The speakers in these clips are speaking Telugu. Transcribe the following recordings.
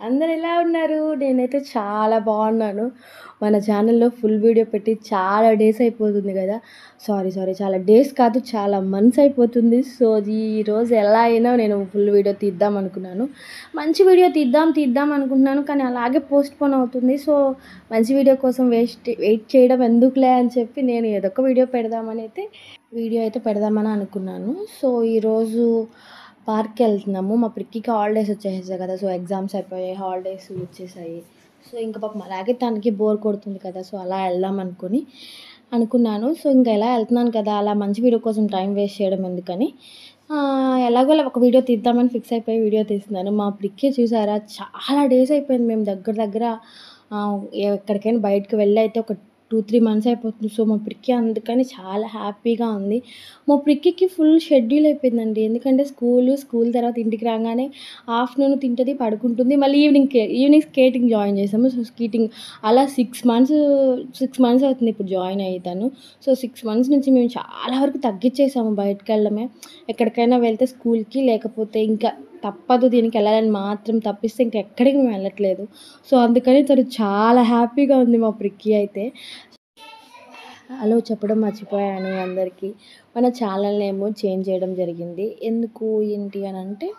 అందరూ ఎలా ఉన్నారు? నేనైతే చాలా బాగున్నాను. మన ఛానల్‌లో ఫుల్ వీడియో పెట్టి చాలా డేస్ అయిపోతుంది గదా! చాలా డేస్ కాదు, చాలా మంత్స్ అయిపోతుంది. సో, ఈరోజు ఎలా అయినా నేను ఫుల్ వీడియో తీద్దాం అనుకున్నాను. మంచి వీడియో తీద్దాం అనుకుంటున్నాను. కానీ అలాగే పోస్ట్‌పోన్ అవుతుంది. సో, మంచి వీడియో కోసం వెయిట్ చేయడం ఎందుకులే అని చెప్పి నేను ఏదో ఒక వీడియో పెడదామని అనుకున్నాను. సో, ఈరోజు పార్క్‌కెళ్తున్నాము. మా ప్రిక్కీకి హాలిడేస్ వచ్చేసాయి కదా! సో, ఎగ్జామ్స్ అయిపోయాయి. హాలిడేస్ వచ్చేసాయి. సో, ఇంక పాపం అలాగే తనకి బోర్ కొడుతుంది కదా! సో, అలా వెళ్దాం అనుకున్నాను. సో, ఇంక ఎలా వెళ్తున్నాను కదా! అలా మంచి వీడియో కోసం టైం వేస్ట్ చేయడం ఎందుకని ఎలాగోలా ఒక వీడియో తీద్దామని ఫిక్స్ అయిపోయి వీడియో తీస్తున్నాను. మా ప్రిక్కీ చూసారా, చాలా డేస్ అయిపోయింది మేము దగ్గర ఎక్కడికైనా బయటకి వెళ్ళి అయితే ఒక 2-3 మంత్స్ అయిపోతుంది. సో, మా ప్రిక్కీ అందుకని చాలా హ్యాపీగా ఉంది. మా ప్రిక్కీకి ఫుల్ షెడ్యూల్ అయిపోయిందండి. ఎందుకంటే స్కూల్ తర్వాత ఇంటికి రాగానే ఆఫ్టర్నూన్ తింటుంది, పడుకుంటుంది. మళ్ళీ ఈవినింగ్ స్కేటింగ్ జాయిన్ చేసాము. సో, స్కేటింగ్ అలా 6 మంత్స్ అవుతుంది ఇప్పుడు జాయిన్ అయ్యి తను. సో, 6 మంత్స్ నుంచి మేము చాలా వరకు తగ్గించేసాము బయటకు వెళ్ళడమే. ఎక్కడికైనా వెళ్తే స్కూల్‌కి, లేకపోతే ఇంకా తప్పదు దీనికి వెళ్ళాలని మాత్రం తప్పిస్తే ఇంకెక్కడికి మేము వెళ్ళట్లేదు. సో, అందుకని తను చాలా హ్యాపీగా ఉంది మా ప్రిక్కీ అయితే. హలో చెప్పడం మర్చిపోయాను అందరికీ. మన ఛానల్ నేమ్ చేంజ్ చేయడం జరిగింది. ఎందుకు ఏంటి అని అంటే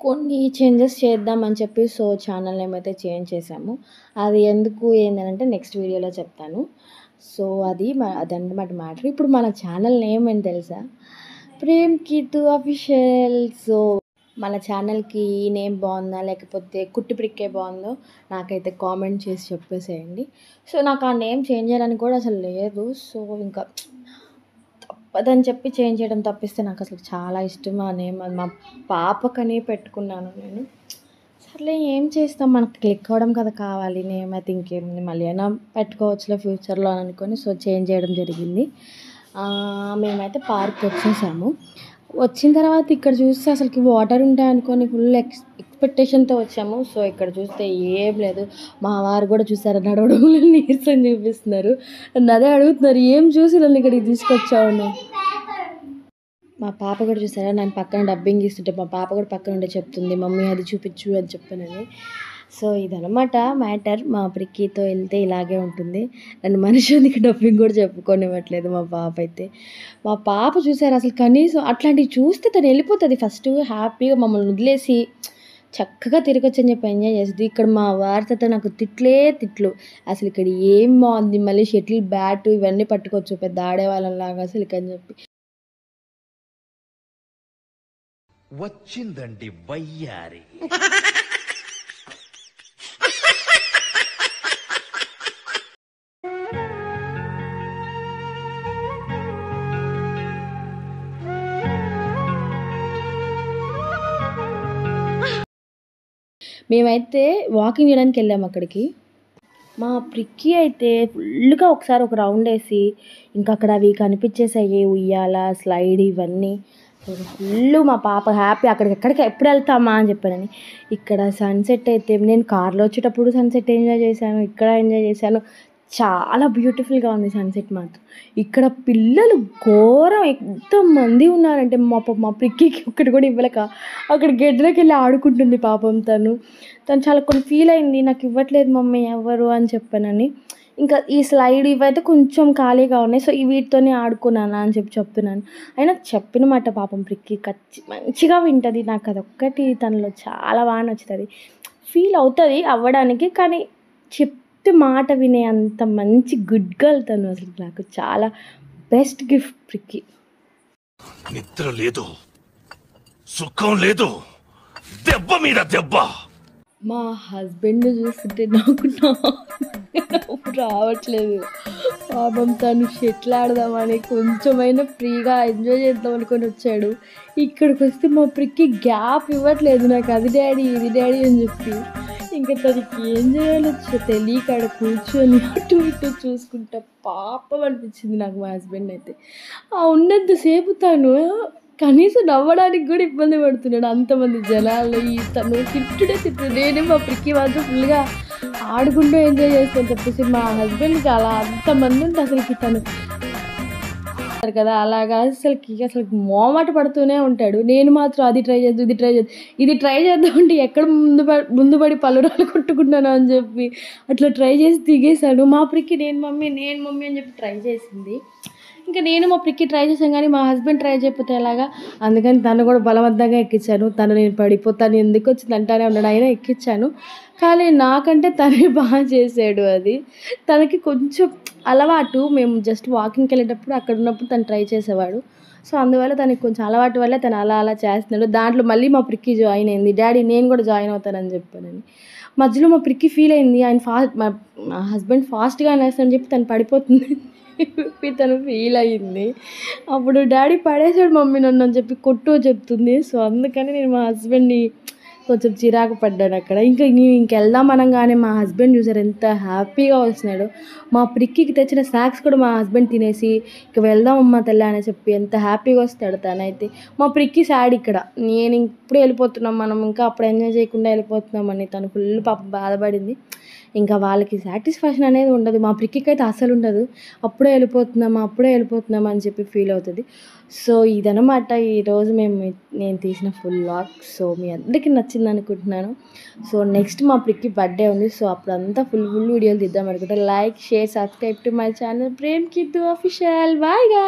కొన్ని చేంజెస్ చేద్దామని చెప్పి సో, ఛానల్ నేమ్ అయితే చేంజ్ చేసాము. అది ఎందుకు ఏంటంటే నెక్స్ట్ వీడియోలో చెప్తాను. సో, అదన్నమాట మ్యాటర్. ఇప్పుడు మన ఛానల్ నేమ్ ఏంటి తెలుసా? ప్రేమ్ కీతు అఫీషియల్. సో, మన ఛానల్‌కి ఈ నేమ్ బాగుందా, లేకపోతే కుట్టి ప్రిక్కే బాగుందో నాకైతే కామెంట్ చేసి చెప్పేసేయండి. సో, నాకు ఆ నేమ్ చేంజ్ చేయడానికి కూడా అసలు లేదు. సో, ఇంకా తప్పదని చెప్పి చేంజ్ చేయడం తప్పిస్తే నాకు అసలు చాలా ఇష్టం ఆ నేమ్. అది మా పాపకని పెట్టుకున్నాను నేను. సర్లే ఏం చేస్తాం, మనకు క్లిక్ అవ్వడం కదా కావాలి నేమ్. అయితే ఇంకేముంది, మళ్ళీ అయినా పెట్టుకోవచ్చులే ఫ్యూచర్లో అనుకొని సో, చేంజ్ చేయడం జరిగింది. మేమైతే పార్క్ వచ్చేసాము. వచ్చిన తర్వాత ఇక్కడ చూస్తే అసలుకి వాటర్ ఉంటాయి అనుకొని ఫుల్ ఎక్స్పెక్టేషన్తో వచ్చాము. సో, ఇక్కడ చూస్తే ఏం లేదు. మా వారు కూడా చూసారు, నడవడంలో నీరసం చూపిస్తున్నారు. నన్ను అదే అడుగుతున్నారు, ఏం చూసి నన్ను ఇక్కడికి తీసుకొచ్చావు. మా పాప కూడా చూసారా, నేను పక్కన డబ్బింగ్ ఇస్తుంటే మా పాప కూడా పక్కన ఉండే చెప్తుంది, మమ్మీ అది చూపించు అని చెప్పానని. సో, ఇదనమాట మ్యాటర్. మా ప్రిక్కీతో వెళ్తే ఇలాగే ఉంటుంది. నన్ను మనుషులకి డబ్బింగ్ కూడా చెప్పుకోనివ్వట్లేదు మా పాప అయితే. మా పాప చూసారు అసలు కనీసం అట్లాంటివి చూస్తే తను వెళ్ళిపోతుంది ఫస్ట్ హ్యాపీగా మమ్మల్ని వదిలేసి చక్కగా తిరగొచ్చని చెప్పి ఎంజాయ్ చేస్తుంది. ఇక్కడ మా వారితో నాకు తిట్లు. అసలు ఇక్కడ ఏం బాగుంది, మళ్ళీ షటిల్ బ్యాట్ ఇవన్నీ పట్టుకోవచ్చు పెద్ద ఆడేవాళ్ళలాగా అసలు అని చెప్పి. వచ్చిందండి వయ్యారి. మేమైతే వాకింగ్ చేయడానికి వెళ్ళాము అక్కడికి. మా ప్రిక్కీ అయితే ఫుల్గా ఒకసారి ఒక రౌండ్ వేసి ఇంకా అక్కడ అవి కనిపించేసాయి, ఉయ్యాల, స్లైడ్ ఇవన్నీ. ఫుల్ మా పాప హ్యాపీ. ఎక్కడికి ఎప్పుడు వెళ్తామా అని చెప్పానని. ఇక్కడ సన్సెట్ అయితే నేను కార్లో వచ్చేటప్పుడు సన్సెట్ ఎంజాయ్ చేశాను, ఇక్కడ ఎంజాయ్ చేశాను. చాలా బ్యూటిఫుల్గా ఉంది సన్సెట్ మాత్రం. ఇక్కడ పిల్లలు ఘోరం ఎంతమంది ఉన్నారంటే మా ప్రిక్కీకి ఒక్కటి కూడా ఇవ్వలేక అక్కడ గెడ్డలోకి వెళ్ళి ఆడుకుంటుంది పాపం. తను చాలా కొన్ని ఫీల్ అయింది, నాకు ఇవ్వట్లేదు మమ్మీ ఎవరు అని చెప్పానని. ఇంకా ఈ స్లైడ్ ఇవైతే కొంచెం ఖాళీగా ఉన్నాయి, సో వీటితోనే ఆడుకున్నాను అని చెప్తున్నాను. అయినా చెప్పిన మాట పాపం ప్రిక్కీ మంచిగా వింటుంది. నాకు అదొక్కటి తనలో చాలా బాగా నచ్చుతుంది. ఫీల్ అవుతుంది అవ్వడానికి, కానీ మాట వినే అంత మంచి గుడ్ గర్ల్ తను. అసలు నాకు చాలా బెస్ట్ గిఫ్ట్ ప్రిక్కీ. నిద్ర లేదు, సుఖం లేదు, దెబ్బ మీద దెబ్బ. మా హస్బెండ్ చూస్తుంటే నాకు రావట్లేదు. పాపం తను షటిల్ ఆడదామని కొంచెమైనా ఫ్రీగా ఎంజాయ్ చేద్దాం అనుకొని వచ్చాడు. ఇక్కడికి వస్తే మా ప్రిక్కీ గ్యాప్ ఇవ్వట్లేదు నాకు, అది డాడీ ఇది డాడీ అని చెప్పి. ఇంకా తనకి ఏం చేయాలో తెలియక ఆడ కూర్చొని అటు ఇటు చూసుకుంటా పాపం అనిపించింది నాకు మా హస్బెండ్ అయితే. ఉన్నంతసేపు తను కనీసం నవ్వడానికి కూడా ఇబ్బంది పడుతున్నాడు అంతమంది జనాలు. తను తిట్టుడు. నేనే మా ప్రిక్కీ మాత్రం ఫుల్గా ఆడుకుంటూ ఎంజాయ్ చేస్తాను తప్పేసి మా హస్బెండ్కి అలా అంతమంది ఉంటే అసలుకి తను కదా అలాగా అసలు మోమాట పడుతూనే ఉంటాడు. నేను మాత్రం అది ట్రై చేద్దాం ఇది ట్రై చేద్దాం అంటే ఎక్కడ ముందు పడి పలురాలు కొట్టుకుంటాను అని చెప్పి అట్లా ట్రై చేసి దిగేశాను. మా ప్రికి నేను మమ్మీ అని చెప్పి ట్రై చేసింది. ఇంకా నేను మా ప్రికి ట్రై చేశాను కానీ మా హస్బెండ్ ట్రై చేయకపోతే ఎలాగా, అందుకని తను కూడా బలవంతంగా ఎక్కించాను. నేను పడిపోతాను ఎందుకు వచ్చింది అంటానే ఉన్నాడు, అయినా ఎక్కించాను. కానీ నాకంటే తనే బాగా చేసాడు. అది తనకి కొంచెం అలవాటు. మేము జస్ట్ వాకింగ్కి వెళ్ళేటప్పుడు అక్కడ ఉన్నప్పుడు తను ట్రై చేసేవాడు. సో అందువల్ల తనకి కొంచెం అలవాటు వల్ల తను అలా చేస్తున్నాడు. దాంట్లో మళ్ళీ మా ప్రికి జాయిన్ అయింది. డాడీ నేను కూడా జాయిన్ అవుతానని చెప్పానని. మధ్యలో మా ప్రికి ఫీల్ అయింది, ఆయన మా హస్బెండ్ ఫాస్ట్గా అనేస్తానని చెప్పి తను పడిపోతుంది తను ఫీల్ అయ్యింది. అప్పుడు డాడీ పడేసాడు మమ్మీ నన్ను అని చెప్పి చెప్తుంది. సో అందుకని నేను మా హస్బెండ్ని కొంచెం చిరాకు పడ్డాను అక్కడ. ఇంకెళ్దాం అనగానే మా హస్బెండ్ చూసారు ఎంత హ్యాపీగా వస్తున్నాడు. మా ప్రిక్కికి తెచ్చిన స్నాక్స్ కూడా మా హస్బెండ్ తినేసి ఇక వెళ్దాం అమ్మ తల్లి అని చెప్పి ఎంత హ్యాపీగా వస్తాడు తనైతే. మా ప్రిక్కి సాడ్ ఇక్కడ, నేను ఇప్పుడు వెళ్ళిపోతున్నాం, మనం ఇంకా అప్పుడు ఎంజాయ్ చేయకుండా వెళ్ళిపోతున్నామని తను ఫుల్ పాపం బాధపడింది. ఇంకా వాళ్ళకి సాటిస్ఫాక్షన్ అనేది ఉండదు. మా ప్రిక్కికి అయితే అసలు ఉండదు. అప్పుడే వెళ్ళిపోతున్నాం అని చెప్పి ఫీల్ అవుతుంది. సో ఇదనమాట ఈరోజు నేను తీసిన ఫుల్ వ్లాగ్. సో మీ అందరికీ నచ్చింది అనుకుంటున్నాను. సో నెక్స్ట్ మా ప్రిక్కి బర్త్డే ఉంది. సో అప్పుడంతా ఫుల్ వీడియోలు తీద్దాం అనుకుంటా. Like, share, subscribe to my channel Prem కిద్దు అఫీషియల్. బాయ్ గా.